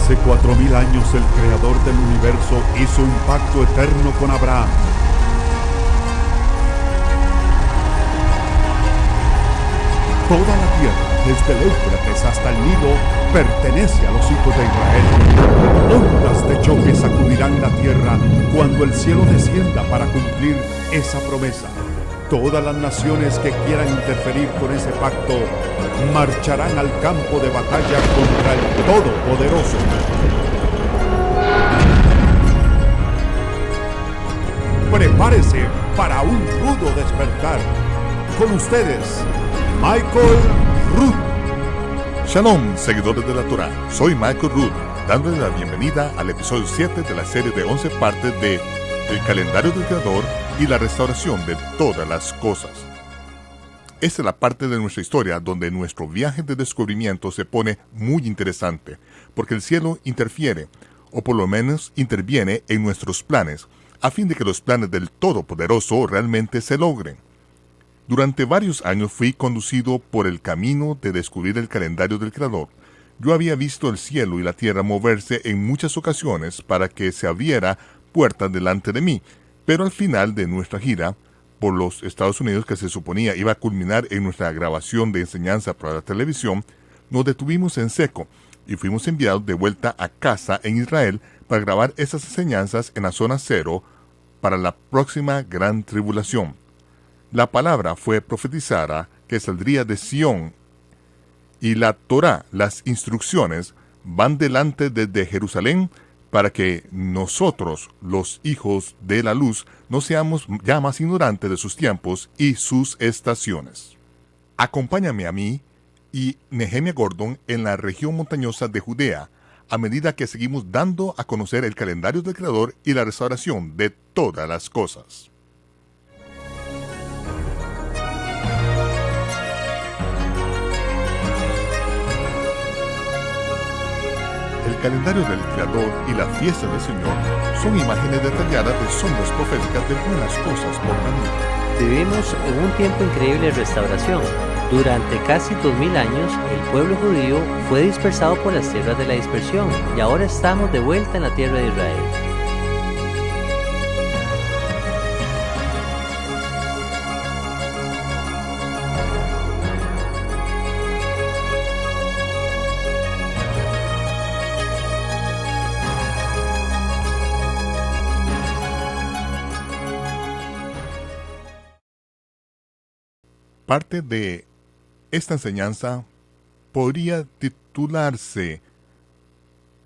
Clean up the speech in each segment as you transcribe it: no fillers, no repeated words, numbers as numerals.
Hace 4000 años el creador del universo hizo un pacto eterno con Abraham. Toda la tierra, desde el Éufrates hasta el Nilo, pertenece a los hijos de Israel. Ondas de choque sacudirán la tierra cuando el cielo descienda para cumplir esa promesa. Todas las naciones que quieran interferir con ese pacto marcharán al campo de batalla contra el Todopoderoso. Prepárese para un rudo despertar. Con ustedes, Michael Rood. Shalom, seguidores de la Torah. Soy Michael Rood, dándoles la bienvenida al episodio 7 de la serie de 11 partes de El calendario del Creador y la restauración de todas las cosas. Esta es la parte de nuestra historia donde nuestro viaje de descubrimiento se pone muy interesante, porque el cielo interfiere, o por lo menos interviene en nuestros planes, a fin de que los planes del Todopoderoso realmente se logren. Durante varios años fui conducido por el camino de descubrir el calendario del Creador. Yo había visto el cielo y la tierra moverse en muchas ocasiones para que se abriera puertas delante de mí, pero al final de nuestra gira por los Estados Unidos, que se suponía iba a culminar en nuestra grabación de enseñanza para la televisión, nos detuvimos en seco y fuimos enviados de vuelta a casa en Israel para grabar esas enseñanzas en la zona cero para la próxima gran tribulación. La palabra fue profetizada que saldría de Sión, y la Torá, las instrucciones, van delante desde Jerusalén para que nosotros, los hijos de la luz, no seamos ya más ignorantes de sus tiempos y sus estaciones. Acompáñame a mí y Nehemia Gordon en la región montañosa de Judea, a medida que seguimos dando a conocer el calendario del Creador y la restauración de todas las cosas. El calendario del Creador y la fiesta del Señor son imágenes detalladas de sombras proféticas de buenas cosas por venir. Vivimos en un tiempo increíble de restauración. Durante casi 2000 años, el pueblo judío fue dispersado por las tierras de la dispersión y ahora estamos de vuelta en la tierra de Israel. Parte de esta enseñanza podría titularse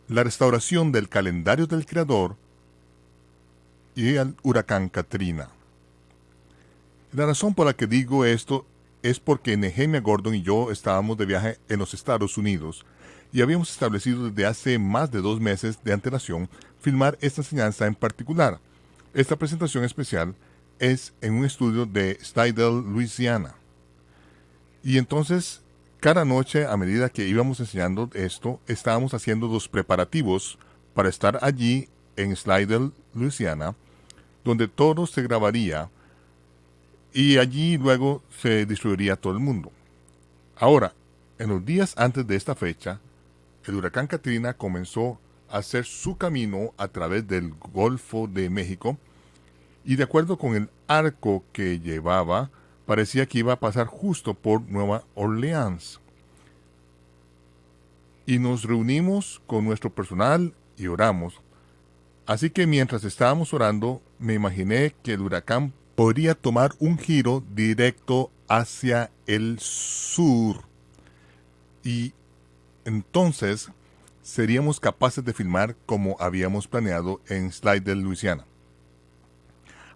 La restauración del calendario del Creador y el huracán Katrina. La razón por la que digo esto es porque Nehemia Gordon y yo estábamos de viaje en los Estados Unidos y habíamos establecido desde hace más de 2 meses de antelación filmar esta enseñanza en particular. Esta presentación especial es en un estudio de Slidell, Luisiana. Y entonces, cada noche, a medida que íbamos enseñando esto, estábamos haciendo los preparativos para estar allí en Slidell, Luisiana, donde todo se grabaría y allí luego se distribuiría a todo el mundo. Ahora, en los días antes de esta fecha, el huracán Katrina comenzó a hacer su camino a través del Golfo de México y de acuerdo con el arco que llevaba, parecía que iba a pasar justo por Nueva Orleans. Y nos reunimos con nuestro personal y oramos. Así que mientras estábamos orando, me imaginé que el huracán podría tomar un giro directo hacia el sur. Y entonces seríamos capaces de filmar como habíamos planeado en Slidell, Luisiana.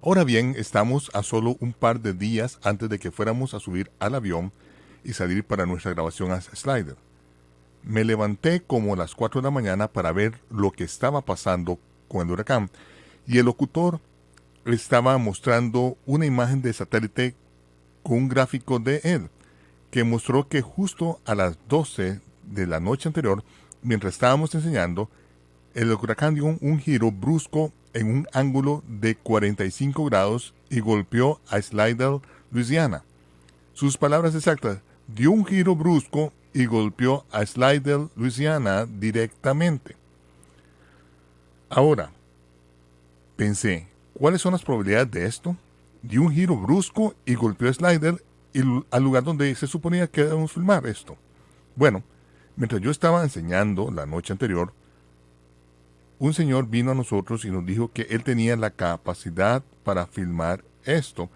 Ahora bien, estamos a solo un par de días antes de que fuéramos a subir al avión y salir para nuestra grabación a Slidell. Me levanté como a las 4 de la mañana para ver lo que estaba pasando con el huracán y el locutor estaba mostrando una imagen de satélite con un gráfico de él que mostró que justo a las 12 de la noche anterior, mientras estábamos enseñando, el huracán dio un giro brusco en un ángulo de 45 grados y golpeó a Slidell, Luisiana. Sus palabras exactas: dio un giro brusco y golpeó a Slidell, Luisiana directamente. Ahora, pensé, ¿cuáles son las probabilidades de esto? Dio un giro brusco y golpeó el slider al lugar donde se suponía que debíamos filmar esto. Bueno, mientras yo estaba enseñando la noche anterior, un señor vino a nosotros y nos dijo que él tenía la capacidad para filmar esto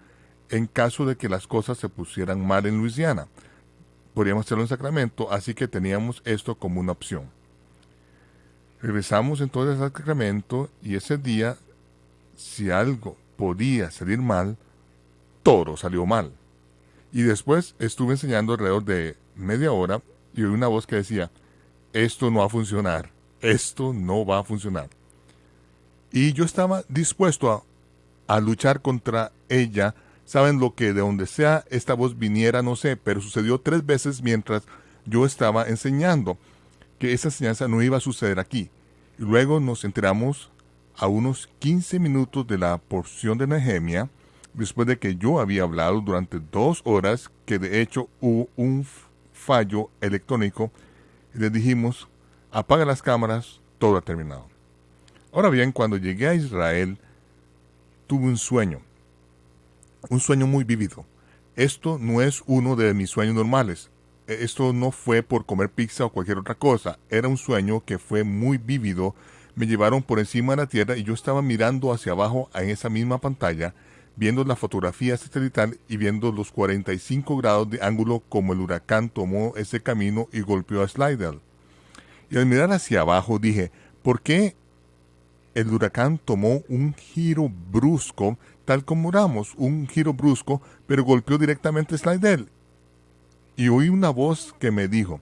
en caso de que las cosas se pusieran mal en Luisiana. Podríamos hacerlo en Sacramento, así que teníamos esto como una opción. Regresamos entonces a Sacramento y ese día, si algo podía salir mal, todo salió mal. Y después estuve enseñando alrededor de media hora y oí una voz que decía, esto no va a funcionar, esto no va a funcionar. Y yo estaba dispuesto a luchar contra ella. Saben lo que de donde sea esta voz viniera, no sé, pero sucedió 3 veces mientras yo estaba enseñando que esa enseñanza no iba a suceder aquí. Y luego nos enteramos a unos 15 minutos de la porción de Nehemia, después de que yo había hablado durante 2 horas, que de hecho hubo un fallo electrónico, y les dijimos, apaga las cámaras, todo ha terminado. Ahora bien, cuando llegué a Israel, tuve un sueño muy vívido. Esto no es uno de mis sueños normales. Esto no fue por comer pizza o cualquier otra cosa. Era un sueño que fue muy vívido. Me llevaron por encima de la tierra y yo estaba mirando hacia abajo en esa misma pantalla, viendo la fotografía satelital y viendo los 45 grados de ángulo como el huracán tomó ese camino y golpeó a Slidell. Y al mirar hacia abajo dije, ¿por qué el huracán tomó un giro brusco, tal como oramos, un giro brusco, pero golpeó directamente a Slidell? Y oí una voz que me dijo,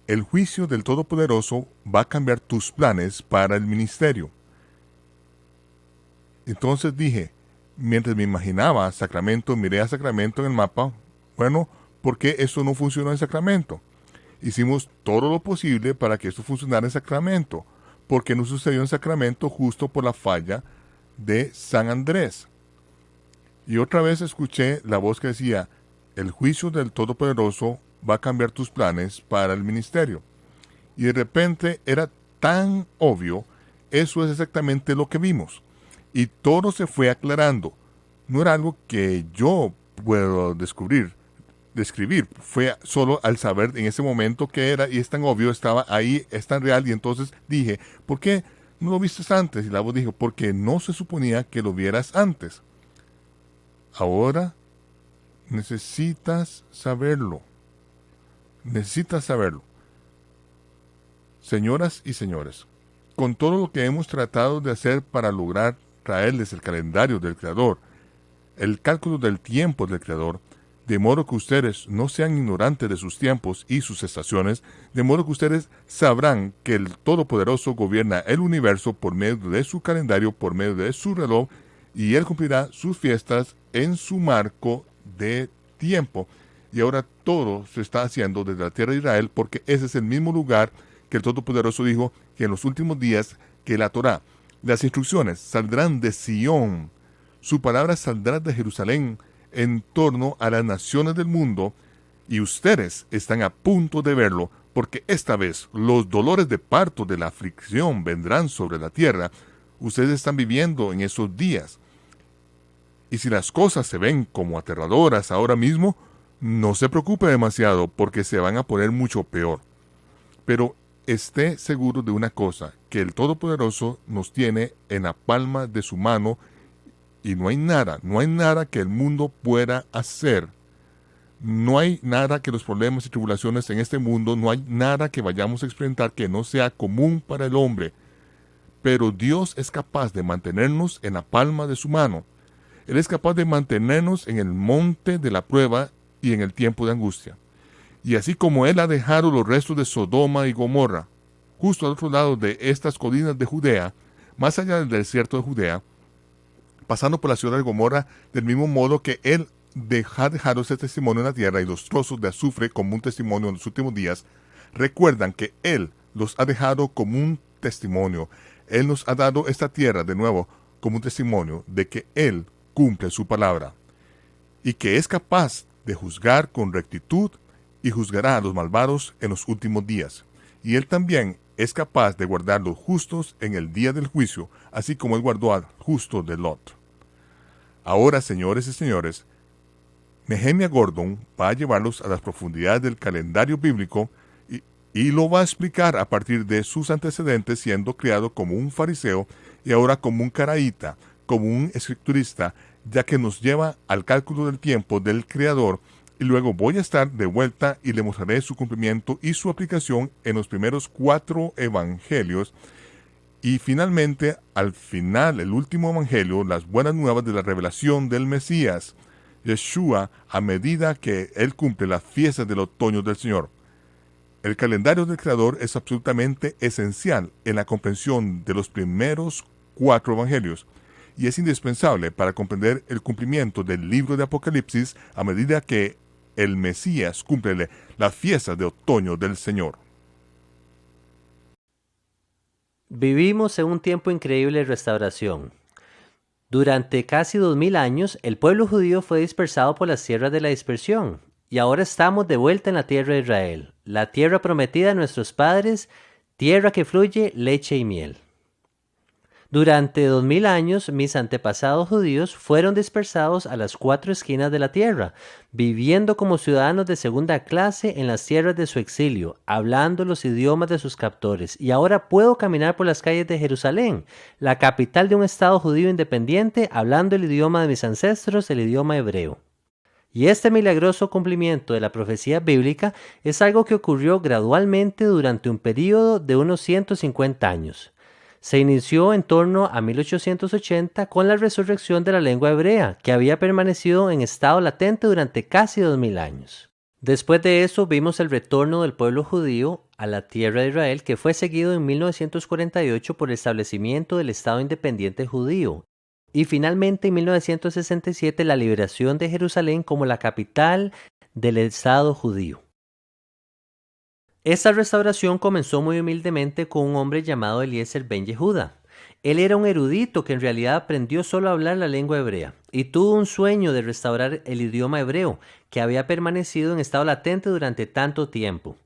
el juicio del Todopoderoso va a cambiar tus planes para el ministerio. Entonces dije, mientras me imaginaba Sacramento, miré a Sacramento en el mapa, bueno, ¿por qué eso no funcionó en Sacramento? Hicimos todo lo posible para que esto funcionara en Sacramento. ¿Por qué no sucedió en Sacramento justo por la falla de San Andrés? Y otra vez escuché la voz que decía, el juicio del Todopoderoso va a cambiar tus planes para el ministerio. Y de repente era tan obvio, eso es exactamente lo que vimos. Y todo se fue aclarando. No era algo que yo puedo describir. Fue solo al saber en ese momento que era, y es tan obvio, estaba ahí, es tan real. Y entonces dije, ¿por qué no lo viste antes? Y la voz dijo, porque no se suponía que lo vieras antes. Ahora necesitas saberlo. Necesitas saberlo. Señoras y señores, con todo lo que hemos tratado de hacer para lograr traerles el calendario del Creador, el cálculo del tiempo del Creador, de modo que ustedes no sean ignorantes de sus tiempos y sus estaciones, de modo que ustedes sabrán que el Todopoderoso gobierna el universo por medio de su calendario, por medio de su reloj, y Él cumplirá sus fiestas en su marco de tiempo. Y ahora todo se está haciendo desde la tierra de Israel, porque ese es el mismo lugar que el Todopoderoso dijo que en los últimos días que la Torá, las instrucciones saldrán de Sión, su palabra saldrá de Jerusalén en torno a las naciones del mundo, y ustedes están a punto de verlo, porque esta vez los dolores de parto de la aflicción vendrán sobre la tierra. Ustedes están viviendo en esos días. Y si las cosas se ven como aterradoras ahora mismo, no se preocupe demasiado, porque se van a poner mucho peor. Pero esté seguro de una cosa, que el Todopoderoso nos tiene en la palma de su mano, y no hay nada que el mundo pueda hacer. No hay nada que los problemas y tribulaciones en este mundo, no hay nada que vayamos a experimentar que no sea común para el hombre. Pero Dios es capaz de mantenernos en la palma de su mano. Él es capaz de mantenernos en el monte de la prueba y en el tiempo de angustia. Y así como Él ha dejado los restos de Sodoma y Gomorra, justo al otro lado de estas colinas de Judea, más allá del desierto de Judea, pasando por la ciudad de Gomorra, del mismo modo que Él ha dejado ese testimonio en la tierra y los trozos de azufre como un testimonio en los últimos días, recuerdan que Él los ha dejado como un testimonio. Él nos ha dado esta tierra de nuevo como un testimonio de que Él cumple su palabra y que es capaz de juzgar con rectitud y juzgará a los malvados en los últimos días. Y Él también es capaz de guardar los justos en el día del juicio, así como Él guardó al justo de Lot. Ahora, señores y señores, Nehemia Gordon va a llevarlos a las profundidades del calendario bíblico y lo va a explicar a partir de sus antecedentes, siendo criado como un fariseo y ahora como un caraíta, como un escriturista, ya que nos lleva al cálculo del tiempo del Creador, y luego voy a estar de vuelta y le mostraré su cumplimiento y su aplicación en los primeros 4 evangelios, y finalmente, al final, el último evangelio, las buenas nuevas de la revelación del Mesías, Yeshua, a medida que Él cumple las fiestas del otoño del Señor. El calendario del Creador es absolutamente esencial en la comprensión de los primeros 4 evangelios, y es indispensable para comprender el cumplimiento del libro de Apocalipsis a medida que el Mesías cumple las fiestas de otoño del Señor. Vivimos en un tiempo increíble de restauración. Durante casi 2000 años, el pueblo judío fue dispersado por las tierras de la dispersión, y ahora estamos de vuelta en la tierra de Israel, la tierra prometida a nuestros padres, tierra que fluye leche y miel. Durante 2000 años, mis antepasados judíos fueron dispersados a las 4 esquinas de la tierra, viviendo como ciudadanos de segunda clase en las tierras de su exilio, hablando los idiomas de sus captores, y ahora puedo caminar por las calles de Jerusalén, la capital de un estado judío independiente, hablando el idioma de mis ancestros, el idioma hebreo. Y este milagroso cumplimiento de la profecía bíblica es algo que ocurrió gradualmente durante un período de unos 150 años. Se inició en torno a 1880 con la resurrección de la lengua hebrea, que había permanecido en estado latente durante casi 2000 años. Después de eso vimos el retorno del pueblo judío a la tierra de Israel, que fue seguido en 1948 por el establecimiento del Estado Independiente Judío, y finalmente en 1967 la liberación de Jerusalén como la capital del Estado judío. Esta restauración comenzó muy humildemente con un hombre llamado Eliezer ben Yehuda. Él era un erudito que en realidad aprendió solo a hablar la lengua hebrea y tuvo un sueño de restaurar el idioma hebreo, que había permanecido en estado latente durante tanto tiempo.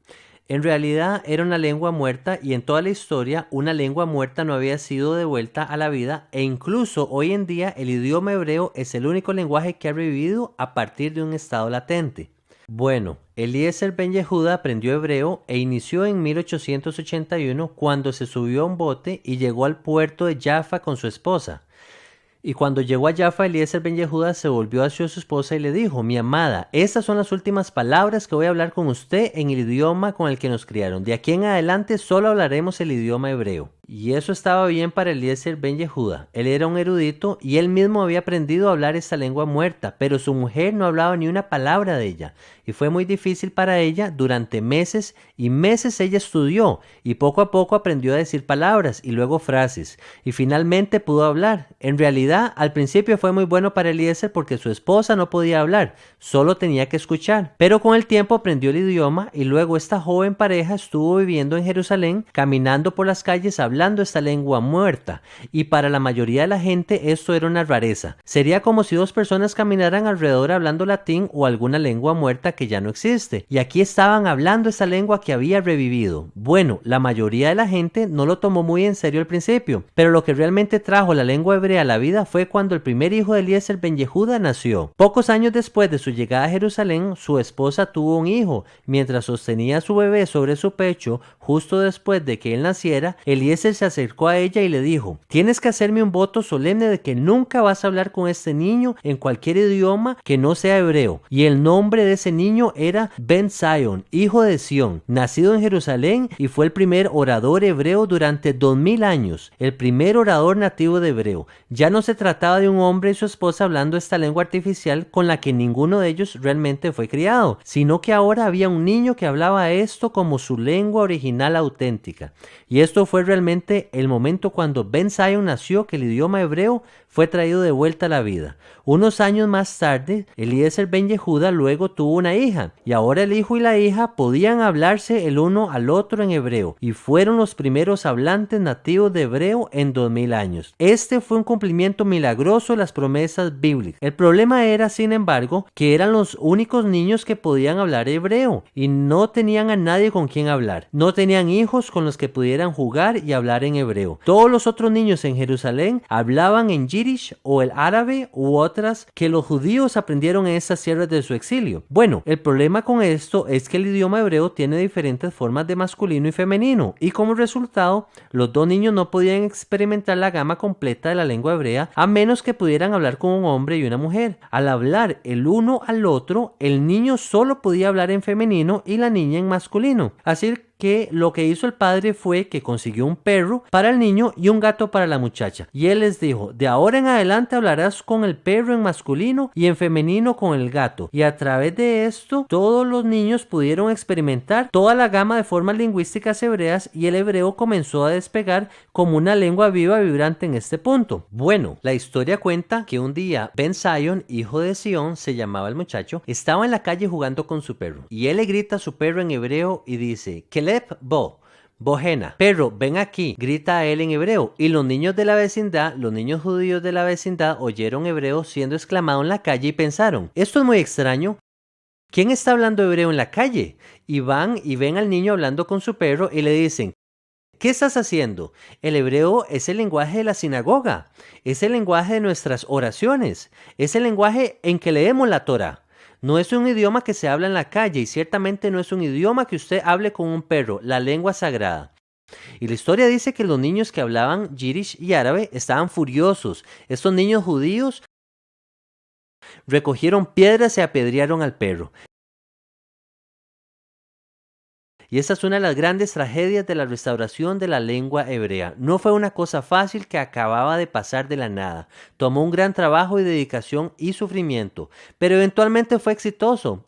En realidad era una lengua muerta, y en toda la historia una lengua muerta no había sido devuelta a la vida, e incluso hoy en día el idioma hebreo es el único lenguaje que ha revivido a partir de un estado latente. Bueno, Eliezer ben Yehuda aprendió hebreo e inició en 1881 cuando se subió a un bote y llegó al puerto de Jaffa con su esposa. Y cuando llegó a Jaffa, Eliezer ben Yehuda se volvió hacia su esposa y le dijo: mi amada, estas son las últimas palabras que voy a hablar con usted en el idioma con el que nos criaron. De aquí en adelante solo hablaremos el idioma hebreo. Y eso estaba bien para Eliezer ben Yehuda. Él era un erudito y él mismo había aprendido a hablar esta lengua muerta, pero su mujer no hablaba ni una palabra de ella. Y fue muy difícil para ella. Durante meses y meses ella estudió y poco a poco aprendió a decir palabras y luego frases. Y finalmente pudo hablar. En realidad, al principio fue muy bueno para Eliezer porque su esposa no podía hablar, solo tenía que escuchar. Pero con el tiempo aprendió el idioma y luego esta joven pareja estuvo viviendo en Jerusalén, caminando por las calles hablando esta lengua muerta, y para la mayoría de la gente esto era una rareza. Sería como si 2 personas caminaran alrededor hablando latín o alguna lengua muerta que ya no existe, y aquí estaban hablando esta lengua que había revivido. Bueno, la mayoría de la gente no lo tomó muy en serio al principio, pero lo que realmente trajo la lengua hebrea a la vida fue cuando el primer hijo de Eliezer ben Yehuda nació. Pocos años después de su llegada a Jerusalén, su esposa tuvo un hijo. Mientras sostenía a su bebé sobre su pecho, justo después de que él naciera, Eliezer se acercó a ella y le dijo: tienes que hacerme un voto solemne de que nunca vas a hablar con este niño en cualquier idioma que no sea hebreo. Y el nombre de ese niño era Ben Zion, hijo de Sión, nacido en Jerusalén, y fue el primer orador hebreo durante 2000 años, el primer orador nativo de hebreo. Ya no se trataba de un hombre y su esposa hablando esta lengua artificial con la que ninguno de ellos realmente fue criado, sino que ahora había un niño que hablaba esto como su lengua original auténtica. Y esto fue realmente precisamente el momento cuando Ben Zion nació que el idioma hebreo fue traído de vuelta a la vida. Unos años más tarde, Eliezer Ben Yehuda luego tuvo una hija, y ahora el hijo y la hija podían hablarse el uno al otro en hebreo, y fueron los primeros hablantes nativos de hebreo en 2000 años. Este fue un cumplimiento milagroso de las promesas bíblicas. El problema era, sin embargo, que eran los únicos niños que podían hablar hebreo, y no tenían a nadie con quien hablar. No tenían hijos con los que pudieran jugar y hablar en hebreo. Todos los otros niños en Jerusalén hablaban en Yiddish o el árabe u otras que los judíos aprendieron en estas tierras de su exilio. Bueno, el problema con esto es que el idioma hebreo tiene diferentes formas de masculino y femenino, y como resultado, los dos niños no podían experimentar la gama completa de la lengua hebrea a menos que pudieran hablar con un hombre y una mujer. Al hablar el uno al otro, el niño solo podía hablar en femenino y la niña en masculino. Así que lo que hizo el padre fue que consiguió un perro para el niño y un gato para la muchacha. Y él les dijo: de ahora en adelante hablarás con el perro en masculino y en femenino con el gato. Y a través de esto, todos los niños pudieron experimentar toda la gama de formas lingüísticas hebreas, y el hebreo comenzó a despegar como una lengua viva y vibrante en este punto. Bueno, la historia cuenta que un día Ben Zion, hijo de Sion, se llamaba el muchacho, estaba en la calle jugando con su perro. Y él le grita a su perro en hebreo y dice: Keleb bo. Bojena, perro, ven aquí, grita a él en hebreo, y los niños de la vecindad, los niños judíos de la vecindad, oyeron hebreo siendo exclamado en la calle y pensaron: esto es muy extraño, ¿quién está hablando hebreo en la calle? Y van y ven al niño hablando con su perro y le dicen: ¿qué estás haciendo? El hebreo es el lenguaje de la sinagoga, es el lenguaje de nuestras oraciones, es el lenguaje en que leemos la Torá. No es un idioma que se habla en la calle, y ciertamente no es un idioma que usted hable con un perro, la lengua sagrada. Y la historia dice que los niños que hablaban yiddish y árabe estaban furiosos. Estos niños judíos recogieron piedras y apedrearon al perro. Y esa es una de las grandes tragedias de la restauración de la lengua hebrea. No fue una cosa fácil que acababa de pasar de la nada. Tomó un gran trabajo y dedicación y sufrimiento, pero eventualmente fue exitoso.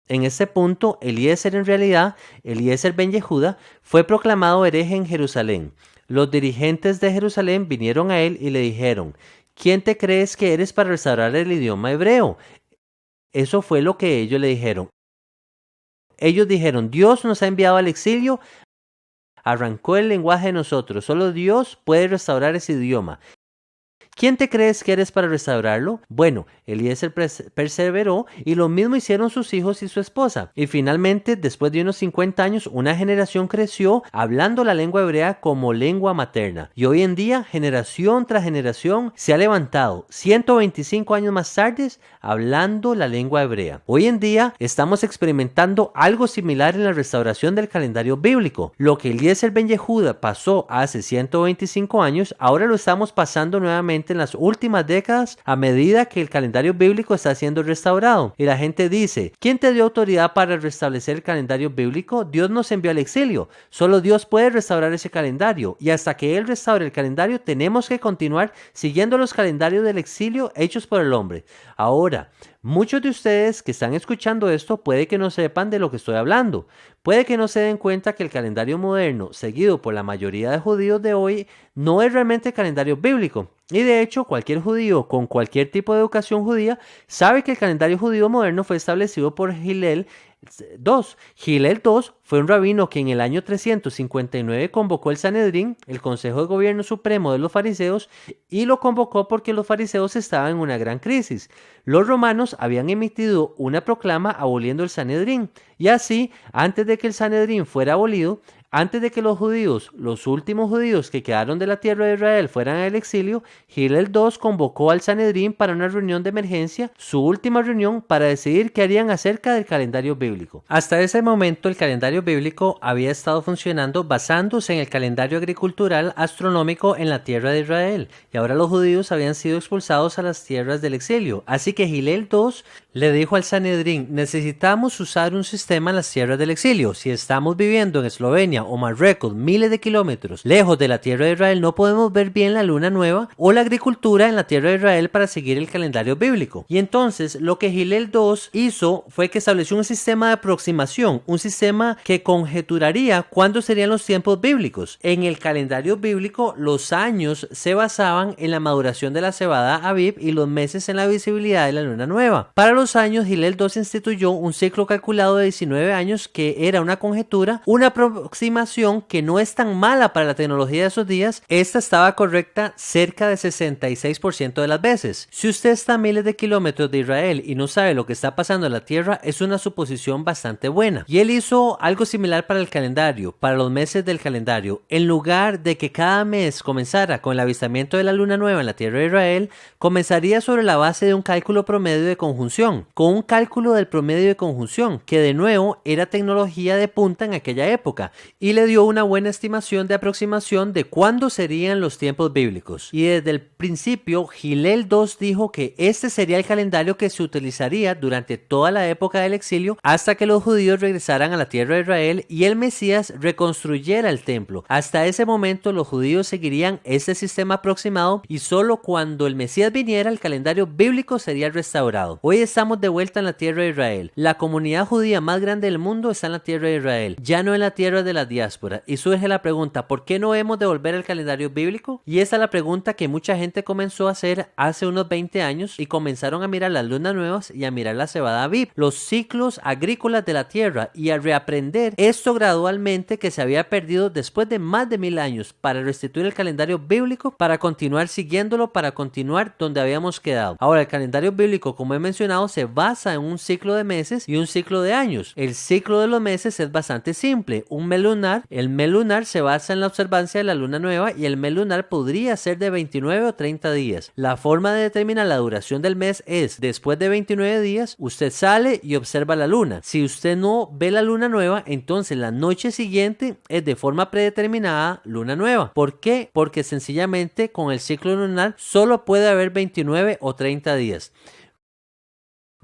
En este punto, Eliezer Ben Yehuda, fue proclamado hereje en Jerusalén. Los dirigentes de Jerusalén vinieron a él y le dijeron: ¿quién te crees que eres para restaurar el idioma hebreo? Eso fue lo que ellos le dijeron. Ellos dijeron: Dios nos ha enviado al exilio, arrancó el lenguaje de nosotros, solo Dios puede restaurar ese idioma. ¿Quién te crees que eres para restaurarlo? Bueno, Eliezer perseveró, y lo mismo hicieron sus hijos y su esposa. Y finalmente, después de unos 50 años, una generación creció hablando la lengua hebrea como lengua materna. Y hoy en día, generación tras generación, se ha levantado 125 años más tarde hablando la lengua hebrea. Hoy en día, estamos experimentando algo similar en la restauración del calendario bíblico. Lo que Eliezer Ben Yehuda pasó hace 125 años, ahora lo estamos pasando nuevamente en las últimas décadas a medida que el calendario bíblico está siendo restaurado. Y la gente dice: ¿quién te dio autoridad para restablecer el calendario bíblico? Dios nos envió al exilio. Solo Dios puede restaurar ese calendario, y hasta que Él restaure el calendario tenemos que continuar siguiendo los calendarios del exilio hechos por el hombre. Ahora, muchos de ustedes que están escuchando esto puede que no sepan de lo que estoy hablando. Puede que no se den cuenta que el calendario moderno, seguido por la mayoría de judíos de hoy, no es realmente el calendario bíblico. Y de hecho, cualquier judío con cualquier tipo de educación judía sabe que el calendario judío moderno fue establecido por Hillel II. Hillel II fue un rabino que en el año 359 convocó el Sanedrín, el Consejo de Gobierno Supremo de los Fariseos, y lo convocó porque los fariseos estaban en una gran crisis. Los romanos habían emitido una proclama aboliendo el Sanedrín, y así, antes de que el Sanedrín fuera abolido, antes de que los judíos, los últimos judíos que quedaron de la tierra de Israel, fueran al exilio, Hillel II convocó al Sanedrín para una reunión de emergencia, su última reunión, para decidir qué harían acerca del calendario bíblico. Hasta ese momento, el calendario bíblico había estado funcionando basándose en el calendario agricultural astronómico en la tierra de Israel, y ahora los judíos habían sido expulsados a las tierras del exilio. Así que Hillel II le dijo al Sanedrín: necesitamos usar un sistema en las tierras del exilio. Si estamos viviendo en Eslovenia California o Marruecos, miles de kilómetros lejos de la tierra de Israel, no podemos ver bien la luna nueva o la agricultura en la tierra de Israel para seguir el calendario bíblico. Y entonces lo que Hillel II hizo fue que estableció un sistema de aproximación, un sistema que conjeturaría cuándo serían los tiempos bíblicos. En el calendario bíblico, los años se basaban en la maduración de la cebada Abib y los meses en la visibilidad de la luna nueva. Para los años, Hillel II instituyó un ciclo calculado de 19 años que era una conjetura, una aproximación que no es tan mala para la tecnología de esos días. Esta estaba correcta cerca de 66% de las veces. Si usted está a miles de kilómetros de Israel y no sabe lo que está pasando en la tierra, es una suposición bastante buena. Y él hizo algo similar para el calendario, para los meses del calendario. En lugar de que cada mes comenzara con el avistamiento de la luna nueva en la tierra de Israel, comenzaría sobre la base de un cálculo promedio de conjunción, con un cálculo del promedio de conjunción, que de nuevo era tecnología de punta en aquella época, y le dio una buena estimación de aproximación de cuándo serían los tiempos bíblicos. Y desde el principio, Hillel II dijo que este sería el calendario que se utilizaría durante toda la época del exilio hasta que los judíos regresaran a la tierra de Israel y el Mesías reconstruyera el templo. Hasta ese momento los judíos seguirían este sistema aproximado y solo cuando el Mesías viniera el calendario bíblico sería restaurado. Hoy estamos de vuelta en la tierra de Israel. La comunidad judía más grande del mundo está en la tierra de Israel, ya no en la tierra de la diáspora. Y surge la pregunta, ¿por qué no hemos de volver al calendario bíblico? Y esa es la pregunta que mucha gente comenzó a hacer hace unos 20 años y comenzaron a mirar las lunas nuevas y a mirar la cebada Abib, los ciclos agrícolas de la tierra, y a reaprender esto gradualmente que se había perdido después de más de 1000 años, para restituir el calendario bíblico, para continuar siguiéndolo, para continuar donde habíamos quedado. Ahora, el calendario bíblico, como he mencionado, se basa en un ciclo de meses y un ciclo de años. El ciclo de los meses es bastante simple, un mes lunar. El mes lunar se basa en la observancia de la luna nueva y el mes lunar podría ser de 29 o 30 días. La forma de determinar la duración del mes es, después de 29 días, usted sale y observa la luna. Si usted no ve la luna nueva, entonces la noche siguiente es de forma predeterminada luna nueva. ¿Por qué? Porque sencillamente con el ciclo lunar solo puede haber 29 o 30 días.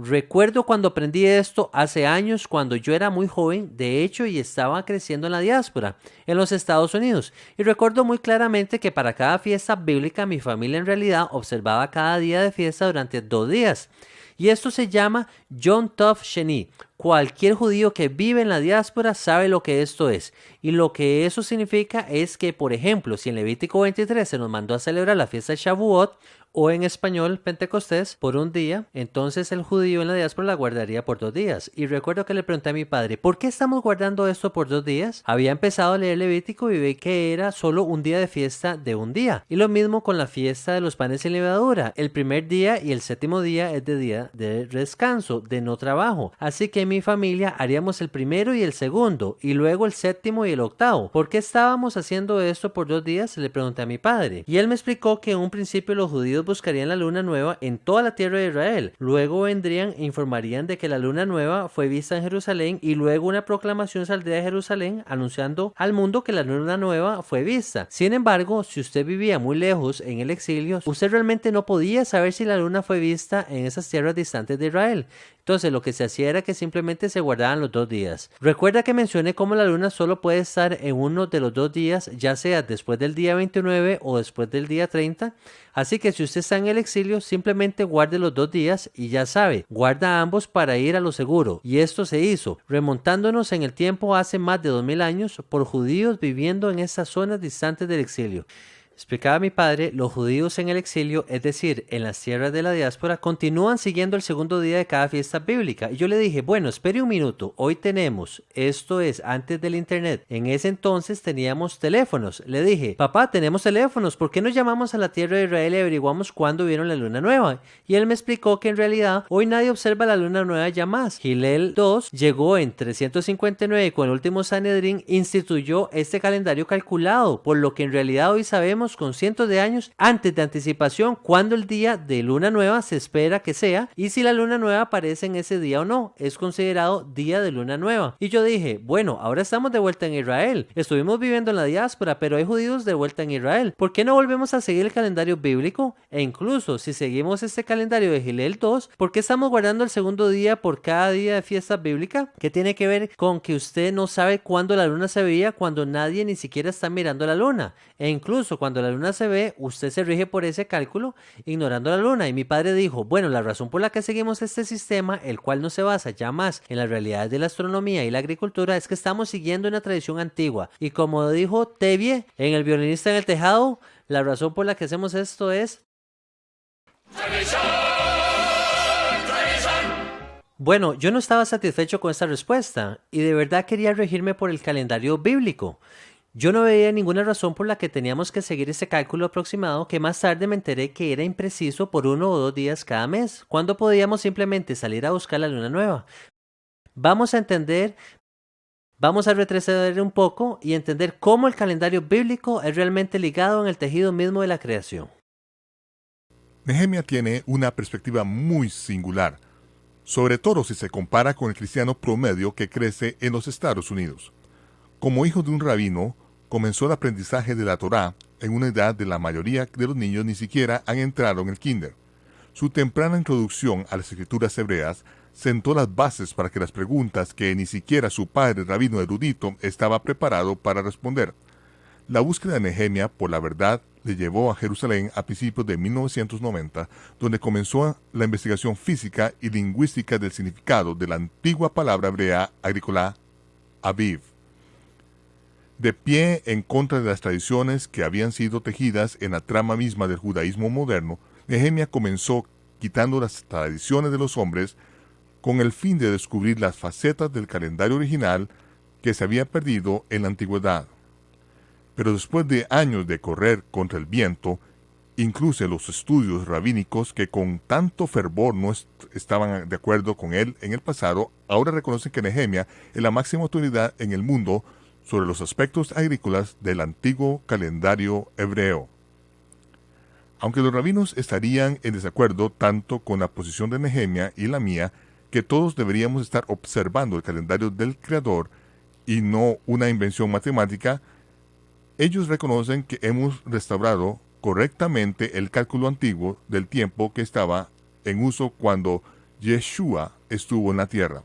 Recuerdo cuando aprendí esto hace años, cuando yo era muy joven, de hecho, y estaba creciendo en la diáspora, en los Estados Unidos. Y recuerdo muy claramente que para cada fiesta bíblica, mi familia en realidad observaba cada día de fiesta durante 2 días. Y esto se llama Yom Tov Sheni. Cualquier judío que vive en la diáspora sabe lo que esto es. Y lo que eso significa es que, por ejemplo, si en Levítico 23 se nos mandó a celebrar la fiesta de Shavuot, o en español Pentecostés, por un día, entonces el judío en la diáspora la guardaría por 2 días. Y recuerdo que le pregunté a mi padre, ¿por qué estamos guardando esto por 2 días? Había empezado a leer Levítico y vi que era solo un día de fiesta de un día. Y lo mismo con la fiesta de los panes sin levadura. El primer día y el séptimo día es de día de descanso, de no trabajo. Así que en mi familia haríamos el primero y el segundo, y luego el séptimo y el octavo. ¿Por qué estábamos haciendo esto por 2 días? Le pregunté a mi padre. Y él me explicó que en un principio los judíos buscarían la luna nueva en toda la tierra de Israel. Luego vendrían e informarían de que la luna nueva fue vista en Jerusalén, y luego una proclamación saldría de Jerusalén anunciando al mundo que la luna nueva fue vista. Sin embargo, si usted vivía muy lejos en el exilio, usted realmente no podía saber si la luna fue vista en esas tierras distantes de Israel. Entonces lo que se hacía era que simplemente se guardaban los 2 días. Recuerda que mencioné cómo la luna solo puede estar en uno de los 2 días, ya sea después del día 29 o después del día 30. Así que si usted está en el exilio, simplemente guarde los 2 días y ya sabe, guarda ambos para ir a lo seguro. Y esto se hizo, remontándonos en el tiempo hace más de 2000 años, por judíos viviendo en esas zonas distantes del exilio. Explicaba mi padre, los judíos en el exilio, es decir, en las tierras de la diáspora, continúan siguiendo el segundo día de cada fiesta bíblica. Y yo le dije, bueno, espere un minuto, hoy tenemos, esto es, antes del internet. En ese entonces teníamos teléfonos. Le dije, papá, tenemos teléfonos, ¿por qué no llamamos a la tierra de Israel y averiguamos cuándo vieron la luna nueva? Y él me explicó que en realidad hoy nadie observa la luna nueva ya más. Hillel II llegó en 359 y con el último Sanedrín instituyó este calendario calculado, por lo que en realidad hoy sabemos calculamos con cientos de años antes de anticipación cuándo el día de luna nueva se espera que sea y si la luna nueva aparece en ese día o no. Es considerado día de luna nueva. Y yo dije, bueno, ahora estamos de vuelta en Israel. Estuvimos viviendo en la diáspora, pero hay judíos de vuelta en Israel. ¿Por qué no volvemos a seguir el calendario bíblico? E incluso si seguimos este calendario de Gilel 2, ¿por qué estamos guardando el segundo día por cada día de fiesta bíblica? ¿Qué tiene que ver con que usted no sabe cuándo la luna se veía cuando nadie ni siquiera está mirando la luna? E incluso cuando la luna se ve, usted se rige por ese cálculo ignorando la luna. Y mi padre dijo, bueno, la razón por la que seguimos este sistema, el cual no se basa ya más en las realidades de la astronomía y la agricultura, es que estamos siguiendo una tradición antigua. Y como dijo Tevye en El violinista en el tejado, la razón por la que hacemos esto es... Bueno, yo no estaba satisfecho con esta respuesta y de verdad quería regirme por el calendario bíblico. Yo no veía ninguna razón por la que teníamos que seguir ese cálculo aproximado que más tarde me enteré que era impreciso por 1 o 2 días cada mes, cuando podíamos simplemente salir a buscar la luna nueva. Vamos a retroceder un poco y entender cómo el calendario bíblico es realmente ligado en el tejido mismo de la creación. Nehemia tiene una perspectiva muy singular, sobre todo si se compara con el cristiano promedio que crece en los Estados Unidos. Como hijo de un rabino, comenzó el aprendizaje de la Torá en una edad de la mayoría de los niños ni siquiera han entrado en el kinder. Su temprana introducción a las escrituras hebreas sentó las bases para que las preguntas que ni siquiera su padre, rabino erudito, estaba preparado para responder. La búsqueda de Nehemia por la verdad le llevó a Jerusalén a principios de 1990, donde comenzó la investigación física y lingüística del significado de la antigua palabra hebrea agrícola aviv. De pie en contra de las tradiciones que habían sido tejidas en la trama misma del judaísmo moderno, Nehemia comenzó quitando las tradiciones de los hombres con el fin de descubrir las facetas del calendario original que se había perdido en la antigüedad. Pero después de años de correr contra el viento, incluso los estudios rabínicos que con tanto fervor no estaban de acuerdo con él en el pasado, ahora reconocen que Nehemia es la máxima autoridad en el mundo sobre los aspectos agrícolas del antiguo calendario hebreo. Aunque los rabinos estarían en desacuerdo tanto con la posición de Nehemia y la mía, que todos deberíamos estar observando el calendario del Creador y no una invención matemática, ellos reconocen que hemos restaurado correctamente el cálculo antiguo del tiempo que estaba en uso cuando Yeshua estuvo en la tierra.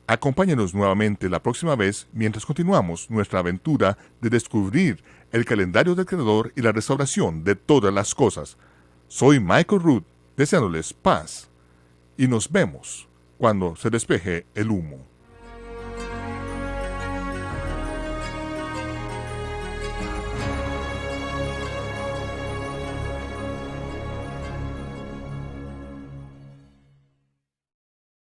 Acompáñanos nuevamente la próxima vez mientras continuamos nuestra aventura de descubrir el calendario del Creador y la restauración de todas las cosas. Soy Michael Root, deseándoles paz, y nos vemos cuando se despeje el humo.